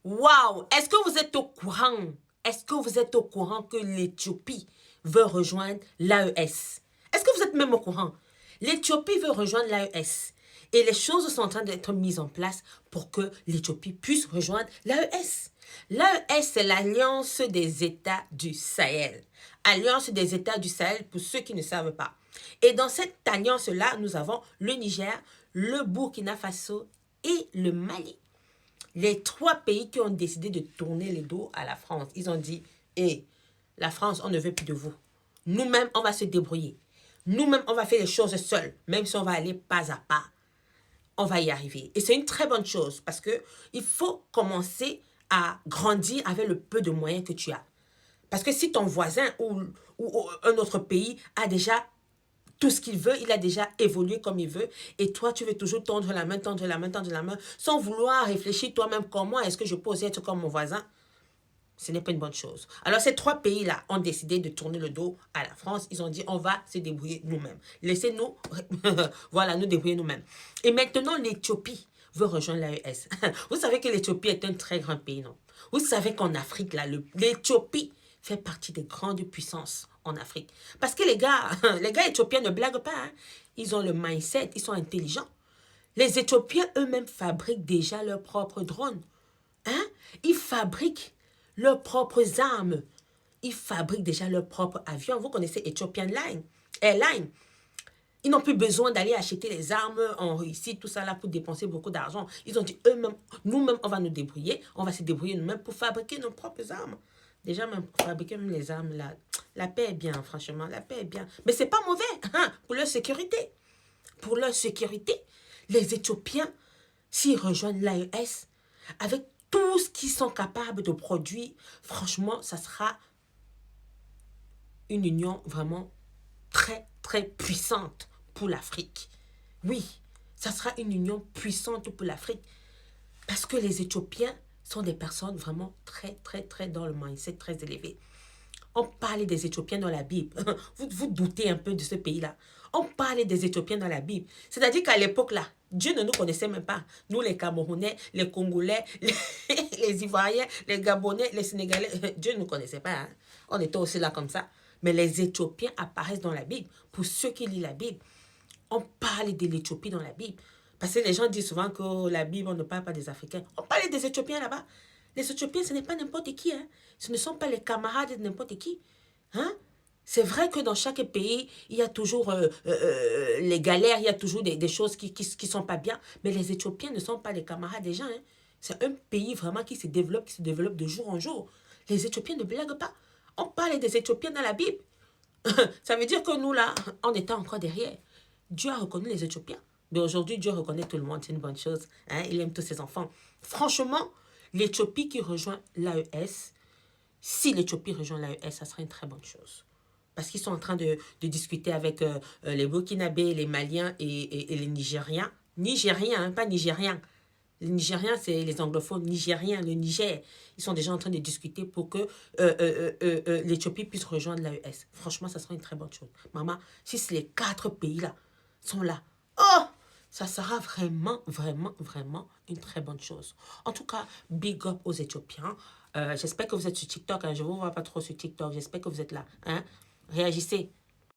Waouh! Est-ce que vous êtes au courant? Est-ce que vous êtes au courant que l'Éthiopie veut rejoindre l'AES? Est-ce que vous êtes même au courant? L'Éthiopie veut rejoindre l'AES. Et les choses sont en train d'être mises en place pour que l'Éthiopie puisse rejoindre l'AES. L'AES, c'est l'Alliance des États du Sahel. Alliance des États du Sahel, pour ceux qui ne savent pas. Et dans cette alliance-là, nous avons le Niger, le Burkina Faso et le Mali. Les trois pays qui ont décidé de tourner le dos à la France, ils ont dit, hé, la France, on ne veut plus de vous. Nous-mêmes, on va se débrouiller. Nous-mêmes, on va faire les choses seuls, même si on va aller pas à pas. On va y arriver. Et c'est une très bonne chose parce que il faut commencer à grandir avec le peu de moyens que tu as. Parce que si ton voisin ou un autre pays a déjà tout ce qu'il veut, il a déjà évolué comme il veut, et toi, tu veux toujours tendre la main, tendre la main, tendre la main, sans vouloir réfléchir toi-même comment est-ce que je peux aussi être comme mon voisin. Ce n'est pas une bonne chose. Alors, ces trois pays-là ont décidé de tourner le dos à la France. Ils ont dit, on va se débrouiller nous-mêmes. Laissez-nous, voilà, nous débrouiller nous-mêmes. Et maintenant, l'Éthiopie veut rejoindre l'AES. Vous savez que l'Éthiopie est un très grand pays, non? Vous savez qu'en Afrique, là, l'Éthiopie fait partie des grandes puissances en Afrique. Parce que les gars éthiopiens ne blaguent pas. Hein. Ils ont le mindset, ils sont intelligents. Les Éthiopiens eux-mêmes fabriquent déjà leurs propres drones. Hein? Ils fabriquent leurs propres armes. Ils fabriquent déjà leurs propres avions. Vous connaissez Ethiopian Airlines. Ils n'ont plus besoin d'aller acheter les armes en Russie, tout ça là, pour dépenser beaucoup d'argent. Ils ont dit eux-mêmes, nous-mêmes, on va nous débrouiller. On va se débrouiller nous-mêmes pour fabriquer nos propres armes. Déjà, même pour fabriquer même les armes là, la paix est bien, franchement, la paix est bien. Mais c'est pas mauvais hein, pour leur sécurité. Pour leur sécurité, les Éthiopiens, s'ils rejoignent l'AES, avec tout ce qu'ils sont capables de produire, franchement, ça sera une union vraiment très, très puissante pour l'Afrique. Oui, ça sera une union puissante pour l'Afrique. Parce que les Éthiopiens sont des personnes vraiment très, très, très dans le mindset très élevé. On parlait des Éthiopiens dans la Bible. Vous doutez un peu de ce pays-là. On parlait des Éthiopiens dans la Bible. C'est-à-dire qu'à l'époque-là, Dieu ne nous connaissait même pas. Nous, les Camerounais, les Congolais, les Ivoiriens, les Gabonais, les Sénégalais, Dieu ne nous connaissait pas. Hein. On était aussi là comme ça. Mais les Éthiopiens apparaissent dans la Bible. Pour ceux qui lisent la Bible, on parle de l'Éthiopie dans la Bible. Parce que les gens disent souvent que la Bible, on ne parle pas des Africains. On parle des Éthiopiens là-bas. Les Éthiopiens, ce n'est pas n'importe qui. Hein. Ce ne sont pas les camarades de n'importe qui. Hein? C'est vrai que dans chaque pays, il y a toujours les galères, il y a toujours des choses qui sont pas bien. Mais les Éthiopiens ne sont pas les camarades des gens. Hein. C'est un pays vraiment qui se développe de jour en jour. Les Éthiopiens ne blaguent pas. On parle des Éthiopiens dans la Bible. Ça veut dire que nous, là, on était encore derrière. Dieu a reconnu les Éthiopiens. Mais aujourd'hui, Dieu reconnaît tout le monde. C'est une bonne chose. Hein? Il aime tous ses enfants. Franchement, l'Éthiopie qui rejoint l'AES, si l'Éthiopie rejoint l'AES, ça sera une très bonne chose. Parce qu'ils sont en train de discuter avec les Burkinabés, les Maliens et les Nigériens. Nigériens, hein, pas Nigériens. Les Nigériens, c'est les anglophones. Nigériens, le Niger. Ils sont déjà en train de discuter pour que l'Éthiopie puisse rejoindre l'AES. Franchement, ça sera une très bonne chose. Maman, si les quatre pays-là sont là, oh, ça sera vraiment, vraiment, vraiment une très bonne chose. En tout cas, big up aux Éthiopiens. J'espère que vous êtes sur TikTok. Hein. Je ne vous vois pas trop sur TikTok. J'espère que vous êtes là. Hein. Réagissez.